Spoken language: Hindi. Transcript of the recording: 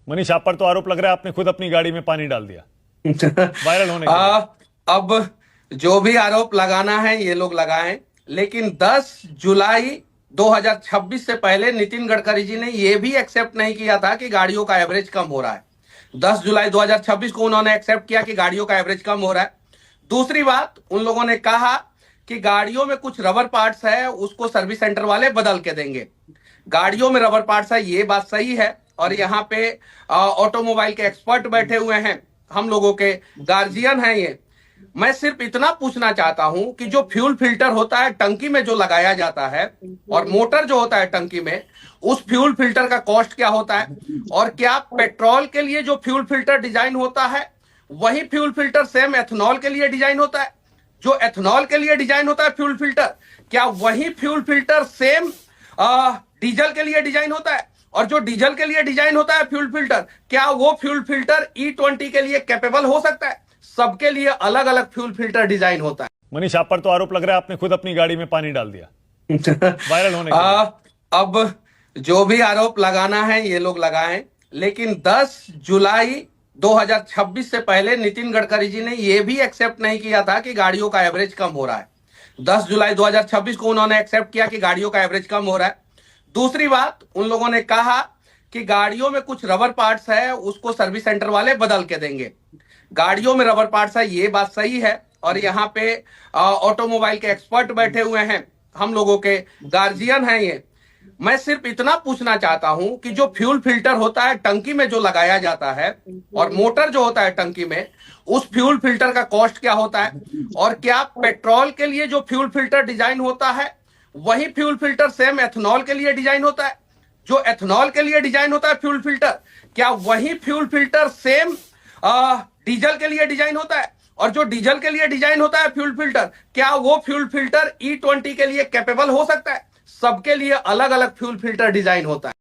मनीष, आप पर तो आरोप लग रहा है आपने खुद अपनी गाड़ी में पानी डाल दिया वायरल होने के लिए। अब जो भी आरोप लगाना है ये लोग लगाएं, लेकिन 10 जुलाई 2026 से पहले नितिन गडकरी जी ने ये भी एक्सेप्ट नहीं किया था कि गाड़ियों का एवरेज कम हो रहा है। 10 जुलाई 2026 को उन्होंने एक्सेप्ट किया कि गाड़ियों का एवरेज कम हो रहा है। दूसरी बात, उन लोगों ने कहा कि गाड़ियों में कुछ रबर पार्ट्स है, उसको सर्विस सेंटर वाले बदल के देंगे। गाड़ियों में रबर पार्ट्स है, ये बात सही है। और यहाँ पे ऑटोमोबाइल के एक्सपर्ट बैठे हुए हैं, हम लोगों के गार्जियन हैं ये। मैं सिर्फ इतना पूछना चाहता हूं कि जो फ्यूल फिल्टर होता है टंकी में जो लगाया जाता है, और मोटर जो होता है टंकी में, उस फ्यूल फिल्टर का कॉस्ट क्या होता है? और क्या पेट्रोल के लिए जो फ्यूल फिल्टर डिजाइन होता है वही फ्यूल फिल्टर सेम एथनॉल के लिए डिजाइन होता है? जो एथनॉल के लिए डिजाइन होता है फ्यूल फिल्टर, क्या वही फ्यूल फिल्टर सेम डीजल के लिए डिजाइन होता है? और जो डीजल के लिए डिजाइन होता है फ्यूल फिल्टर, क्या वो फ्यूल फिल्टर E20 के लिए कैपेबल हो सकता है? सबके लिए अलग अलग फ्यूल फिल्टर डिजाइन होता है। मनीष, आप पर तो आरोप लग रहा है आपने खुद अपनी गाड़ी में पानी डाल दिया वायरल होने के लिए। अब जो भी आरोप लगाना है ये लोग लगाएं, लेकिन 10 जुलाई 2026 से पहले नितिन गडकरी जी ने ये भी एक्सेप्ट नहीं किया था कि गाड़ियों का एवरेज कम हो रहा है। 10 जुलाई 2026 को उन्होंने एक्सेप्ट किया कि गाड़ियों का एवरेज कम हो रहा है। दूसरी बात, उन लोगों ने कहा कि गाड़ियों में कुछ रबर पार्ट्स है, उसको सर्विस सेंटर वाले बदल के देंगे। गाड़ियों में रबर पार्ट्स है, ये बात सही है। और यहाँ पे ऑटोमोबाइल के एक्सपर्ट बैठे हुए हैं, हम लोगों के गार्जियन हैं ये। मैं सिर्फ इतना पूछना चाहता हूं कि जो फ्यूल फिल्टर होता है टंकी में जो लगाया जाता है, और मोटर जो होता है टंकी में, उस फ्यूल फिल्टर का कॉस्ट क्या होता है? और क्या पेट्रोल के लिए जो फ्यूल फिल्टर डिजाइन होता है वही फ्यूल फिल्टर सेम एथनॉल के लिए डिजाइन होता है? जो एथनॉल के लिए डिजाइन होता है फ्यूल फिल्टर, क्या वही फ्यूल फिल्टर सेम डीजल के लिए डिजाइन होता है? और जो डीजल के लिए डिजाइन होता है फ्यूल फिल्टर, क्या वो फ्यूल फिल्टर E20 के लिए कैपेबल हो सकता है? सबके लिए अलग अलग फ्यूल फिल्टर डिजाइन होता है।